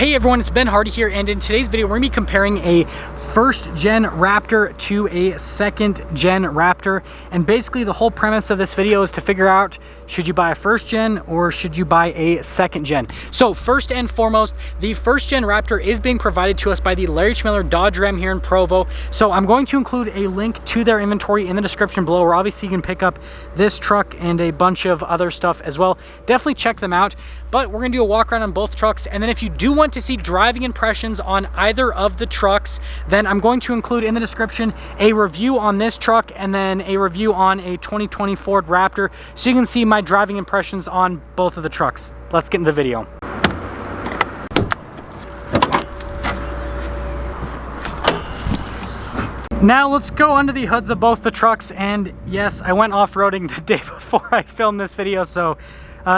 Hey everyone, it's Ben Hardy here, and in today's video we're going to be comparing a first-gen Raptor to a second-gen Raptor. And basically the whole premise of this video is to figure out, should you buy a first-gen or should you buy a second-gen? So first and foremost, the first-gen Raptor is being provided to us by the Larry Schmiller Dodge Ram here in Provo. So I'm going to include a link to their inventory in the description below, where obviously you can pick up this truck and a bunch of other stuff as well. Definitely check them out. But we're going to do a walk around on both trucks, and then if you do want to see driving impressions on either of the trucks, then I'm going to include in the description a review on this truck and then a review on a 2020 Ford Raptor, so you can see my driving impressions on both of the trucks. Let's get into the video. Now let's go under the hoods of both the trucks, and yes, I went off-roading the day before I filmed this video, so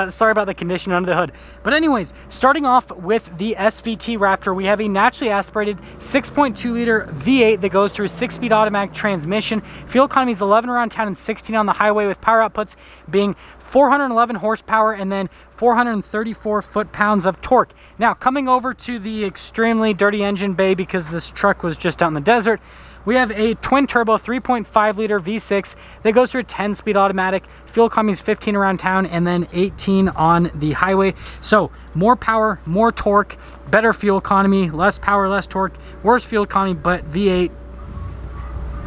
sorry about the condition under the hood. But anyways, starting off with the SVT Raptor, we have a naturally aspirated 6.2 liter V8 that goes through a 6-speed automatic transmission. Fuel economy is 11 around town and 16 on the highway, with power outputs being 411 horsepower and then 434 foot-pounds of torque. Now, coming over to the extremely dirty engine bay, because this truck was just out in the desert, we have a twin-turbo 3.5 liter V6 that goes through a 10-speed automatic. Fuel economy is 15 around town and then 18 on the highway. So more power, more torque, better fuel economy, less power, less torque, worse fuel economy, but V8,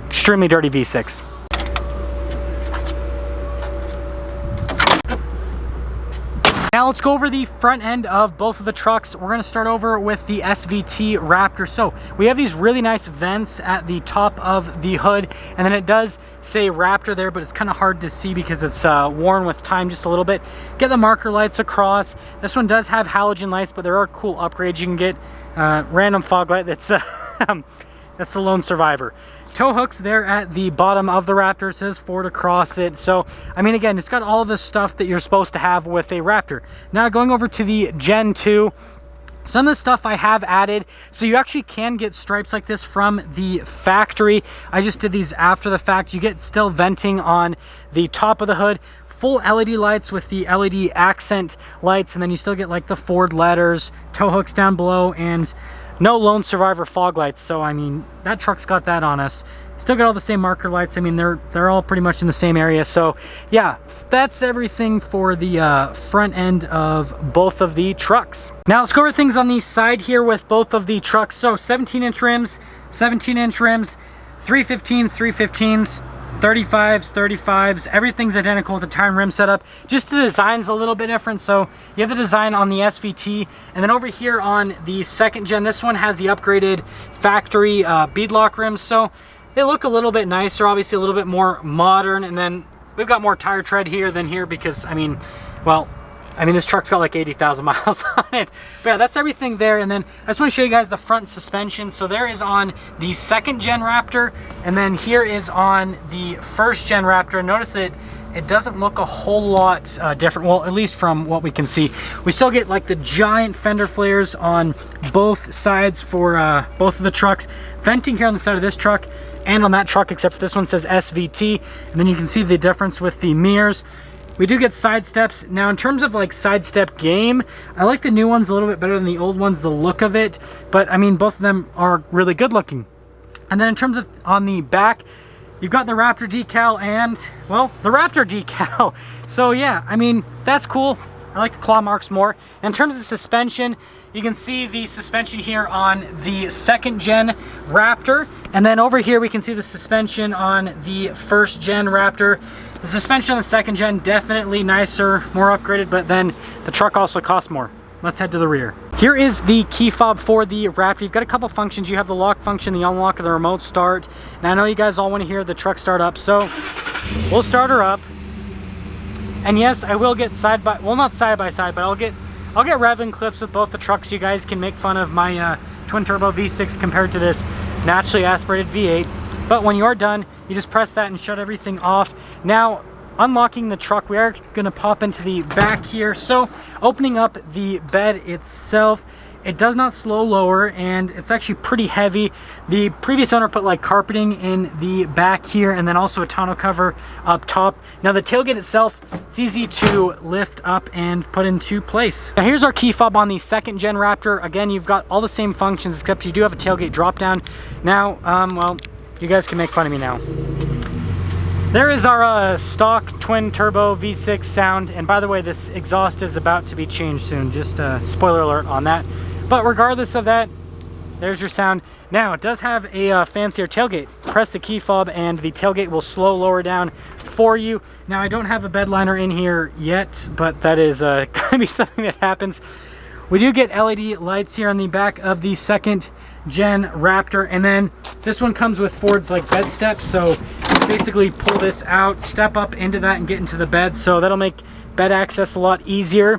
extremely dirty V6. Now let's go over the front end of both of the trucks. We're going to start over with the SVT Raptor. So we have these really nice vents at the top of the hood, and then it does say Raptor there, but it's kind of hard to see because it's worn with time just a little bit. Get the marker lights across. This one does have halogen lights, but there are cool upgrades. You can get random fog light. That's that's the lone survivor. Tow hooks there at the bottom of the Raptor. It says Ford across it. So, I mean, again, it's got all the stuff that you're supposed to have with a Raptor. Now, going over to the Gen 2, some of the stuff I have added. So you actually can get stripes like this from the factory. I just did these after the fact. You get still venting on the top of the hood. Full LED lights with the LED accent lights. And then you still get like the Ford letters, tow hooks down below, and no lone survivor fog lights. So I mean, that truck's got that on us. Still got all the same marker lights. I mean, they're all pretty much in the same area. So yeah, that's everything for the front end of both of the trucks. Now let's go over things on the side here with both of the trucks. So 17-inch rims, 17-inch rims, 315s, 315s, 35s, everything's identical with the tire and rim setup. Just the design's a little bit different. So you have the design on the SVT, and then over here on the second gen, this one has the upgraded factory beadlock rims. So they look a little bit nicer, obviously a little bit more modern, and then we've got more tire tread here than here because, I mean, well, this truck's got like 80,000 miles on it. But yeah, that's everything there. And then I just want to show you guys the front suspension. So there is on the second gen Raptor, and then here is on the first gen Raptor. Notice that it doesn't look a whole lot different. Well, at least from what we can see. We still get like the giant fender flares on both sides for both of the trucks. Venting here on the side of this truck and on that truck, except for this one says SVT. And then you can see the difference with the mirrors. We do get side steps. Now, in terms of like side step game, I like the new ones a little bit better than the old ones, the look of it. But I mean, both of them are really good looking. And then in terms of on the back, you've got the Raptor decal and, well, the Raptor decal. So yeah, I mean, that's cool. I like the claw marks more. In terms of suspension, you can see the suspension here on the second gen Raptor. And then over here, we can see the suspension on the first gen Raptor. The suspension on the second gen, definitely nicer, more upgraded, but then the truck also costs more. Let's head to the rear. Here is the key fob for the Raptor. You've got a couple functions. You have the lock function, the unlock, and the remote start. Now I know you guys all want to hear the truck start up, so we'll start her up. And yes, I will get not side by side, but I'll get revving clips with both the trucks. You guys can make fun of my twin turbo V6 compared to this naturally aspirated V8. But when you're done, you just press that and shut everything off. Now, unlocking the truck, we are going to pop into the back here. So, opening up the bed itself, It does not slow lower, and it's actually pretty heavy. The previous owner put like carpeting in the back here, and then also a tonneau cover up top. Now the tailgate itself, it's easy to lift up and put into place. Now here's our key fob on the second gen Raptor. Again, you've got all the same functions, except you do have a tailgate drop down. Now, well, you guys can make fun of me now. There is our stock twin turbo V6 sound, and by the way, this exhaust is about to be changed soon. Just a spoiler alert on that. But regardless of that, there's your sound. Now it does have a fancier tailgate. Press the key fob and the tailgate will slow lower down for you. Now I don't have a bed liner in here yet, but that is gonna be something that happens. We do get LED lights here on the back of the second gen Raptor, and then this one comes with Ford's like bed steps, so basically pull this out, step up into that, and get into the bed, so that'll make bed access a lot easier.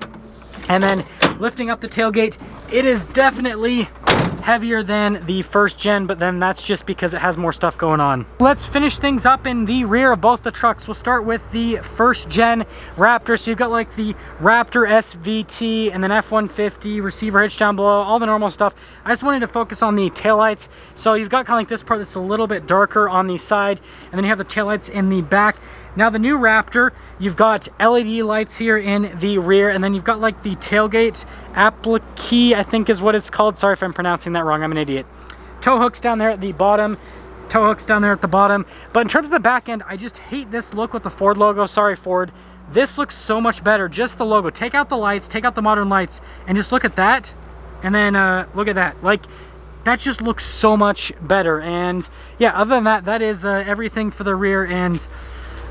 And then lifting up the tailgate, it is definitely heavier than the first gen, but then that's just because it has more stuff going on. Let's finish things up in the rear of both the trucks. We'll start with the first gen Raptor. So you've got like the Raptor SVT and then F-150, receiver hitch down below, all the normal stuff. I just wanted to focus on the taillights. So you've got kind of like this part that's a little bit darker on the side, and then you have the taillights in the back. Now the new Raptor, you've got LED lights here in the rear, and then you've got like the tailgate applique, I think is what it's called. Sorry if I'm pronouncing that wrong, I'm an idiot. Tow hooks down there at the bottom, tow hooks down there at the bottom. But in terms of the back end, I just hate this look with the Ford logo. Sorry, Ford. This looks so much better, just the logo. Take out the lights, take out the modern lights, and just look at that, and then look at that. Like, that just looks so much better. And yeah, other than that, that is everything for the rear. And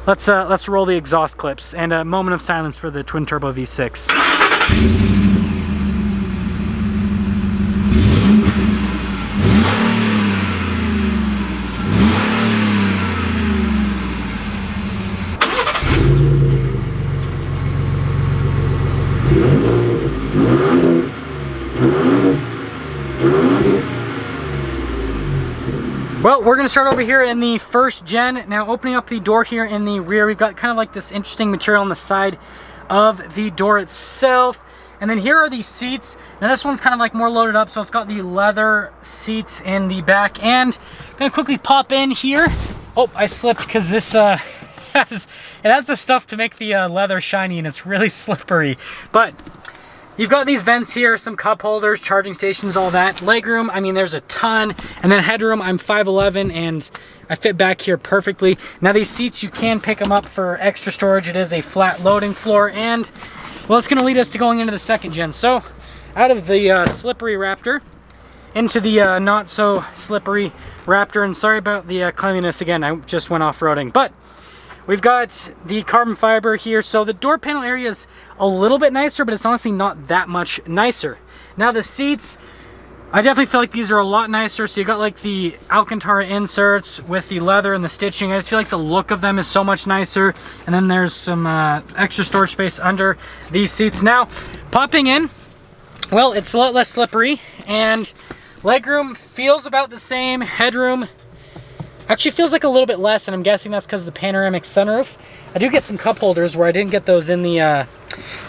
let's roll the exhaust clips and a moment of silence for the twin turbo V6. Well, we're gonna start over here in the first gen. Now opening up the door here in the rear, we've got kind of like this interesting material on the side of the door itself. And then here are the seats. Now this one's kind of like more loaded up, so it's got the leather seats in the back. And I'm gonna quickly pop in here. Oh, I slipped because this it has the stuff to make the leather shiny, and it's really slippery. But you've got these vents here, some cup holders, charging stations, all that. Legroom, I mean, there's a ton. And then headroom, I'm 5'11", and I fit back here perfectly. Now these seats, you can pick them up for extra storage. It is a flat loading floor, and well, it's gonna lead us to going into the second gen. So out of the slippery Raptor into the not so slippery Raptor. And sorry about the cleanliness again, I just went off-roading. But we've got the carbon fiber here. So the door panel area is a little bit nicer, but it's honestly not that much nicer. Now the seats, I definitely feel like these are a lot nicer. So you got like the Alcantara inserts with the leather and the stitching. I just feel like the look of them is so much nicer. And then there's some extra storage space under these seats. Now, popping in, well, it's a lot less slippery, and legroom feels about the same. Headroom actually feels like a little bit less, and I'm guessing that's because of the panoramic sunroof. I do get some cup holders where I didn't get those in the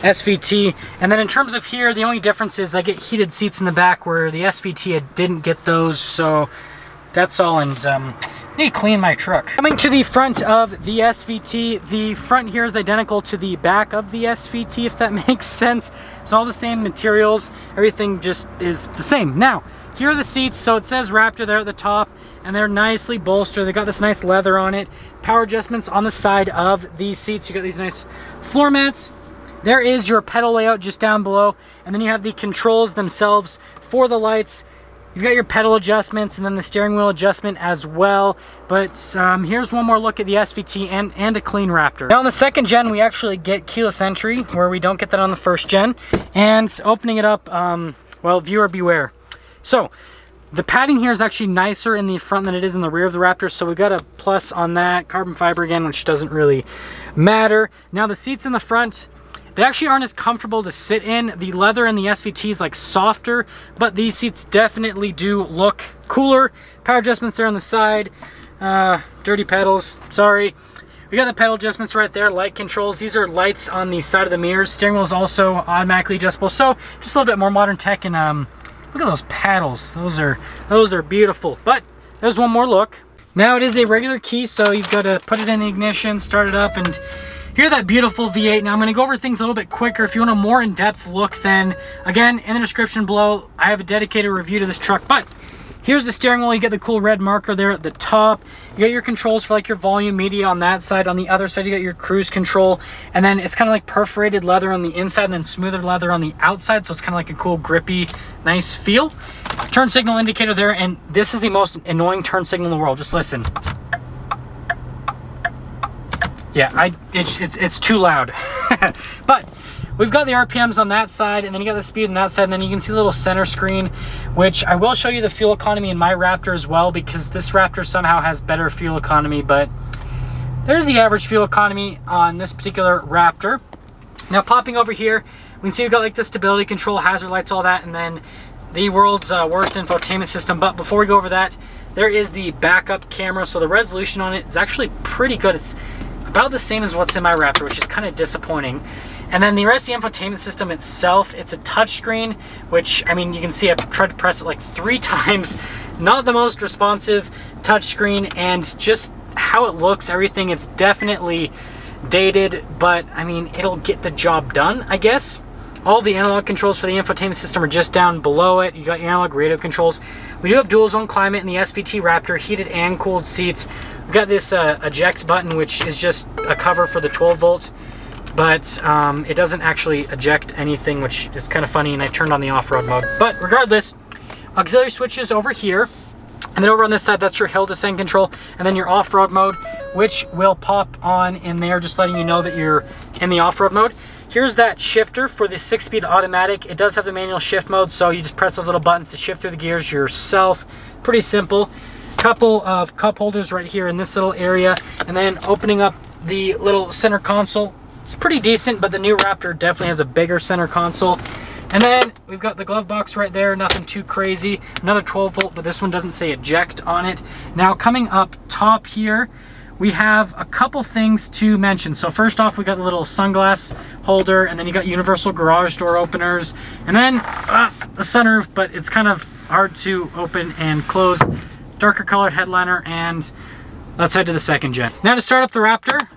SVT. And then in terms of here, the only difference is I get heated seats in the back, where the SVT I didn't get those, so that's all. And I need to clean my truck. Coming to the front of the SVT, the front here is identical to the back of the SVT, if that makes sense. It's all the same materials, everything just is the same. Now, here are the seats. So it says Raptor there at the top, and they're nicely bolstered. They got this nice leather on it. Power adjustments on the side of these seats. You got these nice floor mats. There is your pedal layout just down below, and then you have the controls themselves for the lights. You've got your pedal adjustments and then the steering wheel adjustment as well. But here's one more look at the SVT and a clean Raptor. Now on the second gen, we actually get keyless entry, where we don't get that on the first gen. And opening it up, well, viewer beware. So the padding here is actually nicer in the front than it is in the rear of the Raptor, so we got a plus on that. Carbon fiber again, which doesn't really matter. Now the seats in the front, they actually aren't as comfortable to sit in. The leather in the SVT is like softer, but these seats definitely do look cooler. Power adjustments there on the side. Dirty pedals, sorry. We got the pedal adjustments right there, light controls. These are lights on the side of the mirrors. Steering wheel is also automatically adjustable, so just a little bit more modern tech and Look at those paddles. Those are beautiful. But there's one more look. Now it is a regular key, so you've got to put it in the ignition, start it up, and hear that beautiful V8. Now I'm going to go over things a little bit quicker. If you want a more in-depth look, then again, in the description below, I have a dedicated review to this truck. But here's the steering wheel. You get the cool red marker there at the top. You got your controls for like your volume, media on that side. On the other side, you got your cruise control. And then it's kind of like perforated leather on the inside and then smoother leather on the outside. So it's kind of like a cool, grippy, nice feel. Turn signal indicator there. And this is the most annoying turn signal in the world. Just listen. Yeah, it's too loud. But we've got the RPMs on that side, and then you got the speed on that side, and then you can see the little center screen, which I will show you the fuel economy in my Raptor as well, because this Raptor somehow has better fuel economy. But there's the average fuel economy on this particular Raptor. Now popping over here, we can see we've got like the stability control, hazard lights, all that, and then the world's worst infotainment system. But before we go over that, there is the backup camera. So the resolution on it is actually pretty good. It's about the same as what's in my Raptor, which is kind of disappointing. And then the rest of the infotainment system itself, it's a touchscreen, which, I mean, you can see I've tried to press it like 3 times. Not the most responsive touchscreen, and just how it looks, everything, it's definitely dated, but I mean, it'll get the job done, I guess. All the analog controls for the infotainment system are just down below it. You got your analog radio controls. We do have dual zone climate in the SVT Raptor, heated and cooled seats. We've got this eject button, which is just a cover for the 12 volt, but it doesn't actually eject anything, which is kind of funny, and I turned on the off-road mode. But regardless, auxiliary switches over here, and then over on this side, that's your hill descent control, and then your off-road mode, which will pop on in there, just letting you know that you're in the off-road mode. Here's that shifter for the 6-speed automatic. It does have the manual shift mode, so you just press those little buttons to shift through the gears yourself. Pretty simple. Couple of cup holders right here in this little area, and then opening up the little center console. It's pretty decent, but the new Raptor definitely has a bigger center console. And then we've got the glove box right there, nothing too crazy. Another 12 volt, but this one doesn't say eject on it. Now coming up top here, we have a couple things to mention. So first off, we got the little sunglass holder, and then you got universal garage door openers, and then the sunroof, but it's kind of hard to open and close. Darker colored headliner, and let's head to the second gen. Now to start up the Raptor,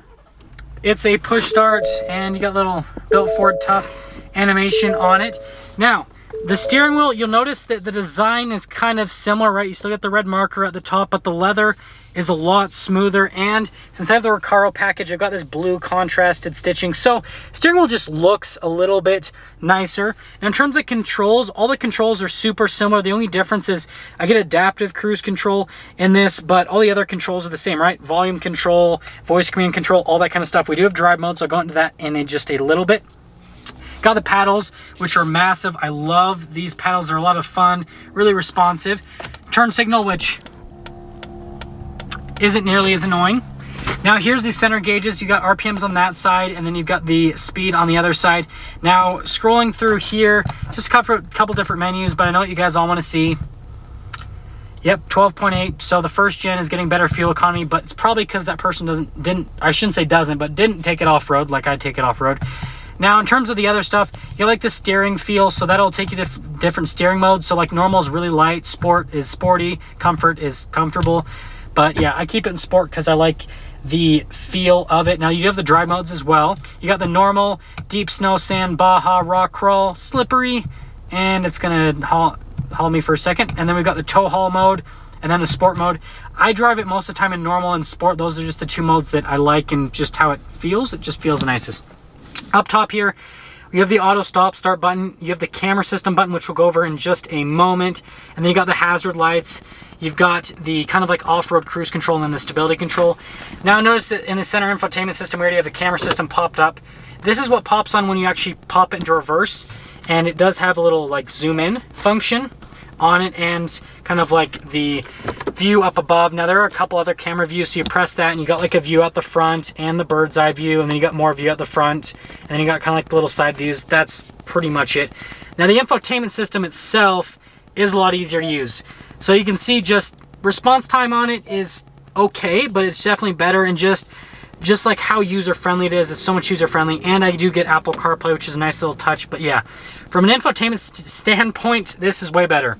it's a push start, and you got little built Ford Tough animation on it. Now, the steering wheel, you'll notice that the design is kind of similar, right? You still get the red marker at the top, but the leather is a lot smoother. And since I have the Recaro package, I've got this blue contrasted stitching. So steering wheel just looks a little bit nicer. And in terms of controls, all the controls are super similar. The only difference is I get adaptive cruise control in this, but all the other controls are the same, right? Volume control, voice command control, all that kind of stuff. We do have drive mode, so I'll go into that in just a little bit. Got the paddles, which are massive. I love these paddles. They're a lot of fun, really responsive. Turn signal, which isn't nearly as annoying. Now here's the center gauges. You got RPMs on that side, and then you've got the speed on the other side. Now scrolling through here, just cover a couple different menus, but I know what you guys all want to see. Yep, 12.8. So the first gen is getting better fuel economy, but it's probably because that person didn't take it off-road like I take it off-road. Now, in terms of the other stuff, you like the steering feel, so that'll take you to different steering modes. So like normal is really light, sport is sporty, comfort is comfortable. But yeah, I keep it in sport because I like the feel of it. Now you have the drive modes as well. You got the normal, deep snow, sand, Baja, rock crawl, slippery, and it's gonna haul me for a second. And then we've got the tow haul mode, and then the sport mode. I drive it most of the time in normal and sport. Those are just the two modes that I like, and just how it feels. It just feels the nicest. Up top here, you have the auto stop start button. You have the camera system button, which we'll go over in just a moment. And then you got the hazard lights. You've got the kind of like off-road cruise control and then the stability control. Now notice that in the center infotainment system, we already have the camera system popped up. This is what pops on when you actually pop it into reverse. And it does have a little like zoom in function on it, and kind of like the view up above. Now there are a couple other camera views, so you press that and you got like a view at the front and the bird's eye view, and then you got more view at the front, and then you got kind of like the little side views. That's pretty much it. Now the infotainment system itself is a lot easier to use. So you can see just response time on it is okay, but it's definitely better, and just just like how user-friendly it is. It's so much user-friendly, and I do get Apple CarPlay, which is a nice little touch. But yeah, from an infotainment standpoint, this is way better.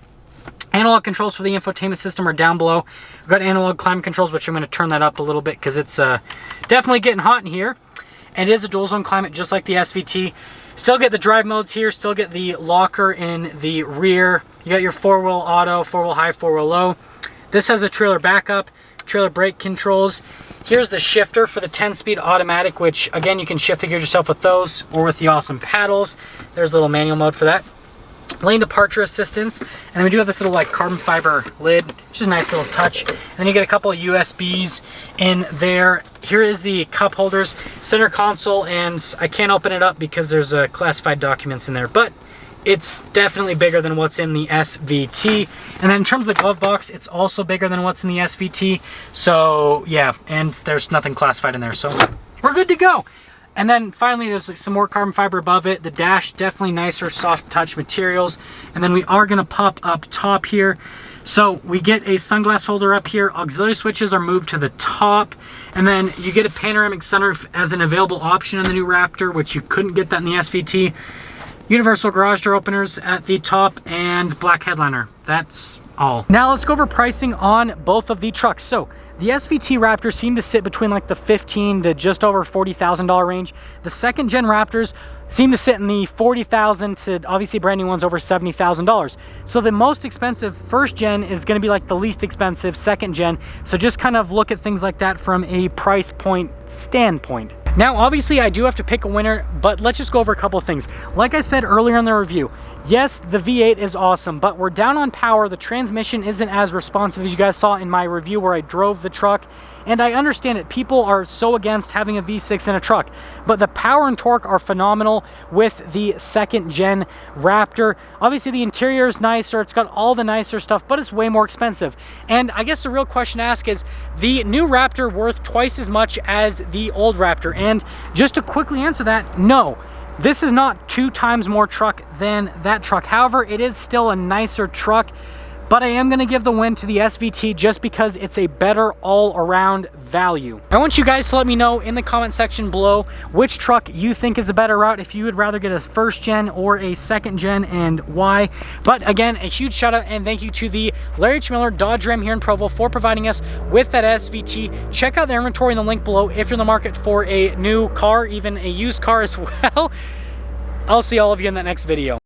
Analog controls for the infotainment system are down below. We've got analog climate controls, which I'm going to turn that up a little bit because it's definitely getting hot in here. And it is a dual zone climate, just like the SVT. Still get the drive modes here, still get the locker in the rear. You got your 4-wheel auto, 4-wheel high, 4-wheel low. This has a trailer backup, trailer brake controls. Here's the shifter for the 10-speed automatic, which again, you can shift the gears yourself with those or with the awesome paddles. There's a little manual mode for that. Lane departure assistance, and then we do have this little like carbon fiber lid, which is a nice little touch. And then you get a couple of USBs in there. Here is the cup holders, center console, and I can't open it up because there's classified documents in there, but it's definitely bigger than what's in the SVT. And then in terms of the glove box, it's also bigger than what's in the SVT. So yeah, and there's nothing classified in there, so we're good to go. And then finally, there's like some more carbon fiber above it. The dash, definitely nicer, soft touch materials. And then we are gonna pop up top here. So we get a sunglass holder up here. Auxiliary switches are moved to the top. And then you get a panoramic sunroof as an available option in the new Raptor, which you couldn't get that in the SVT. Universal garage door openers at the top and black headliner. That's all. Now let's go over pricing on both of the trucks. So the SVT Raptor seemed to sit between like the $15,000 to just over $40,000 range. The second gen Raptors seem to sit in the $40,000 to obviously brand new ones over $70,000. So the most expensive first gen is going to be like the least expensive second gen. So just kind of look at things like that from a price point standpoint. Now, obviously I do have to pick a winner, but let's just go over a couple of things. Like I said earlier in the review, yes, the V8 is awesome, but we're down on power. The transmission isn't as responsive as you guys saw in my review where I drove the truck. And I understand it. People are so against having a V6 in a truck, but the power and torque are phenomenal with the second gen Raptor. Obviously the interior is nicer. It's got all the nicer stuff, but it's way more expensive. And I guess the real question to ask is, the new Raptor worth twice as much as the old Raptor? And just to quickly answer that, no. This is not 2 times more truck than that truck. However, it is still a nicer truck, but I am going to give the win to the SVT just because it's a better all-around value. I want you guys to let me know in the comment section below which truck you think is a better route, if you would rather get a first gen or a second gen, and why. But again, a huge shout out and thank you to the Larry H. Miller Dodge Ram here in Provo for providing us with that SVT. Check out their inventory in the link below if you're in the market for a new car, even a used car as well. I'll see all of you in that next video.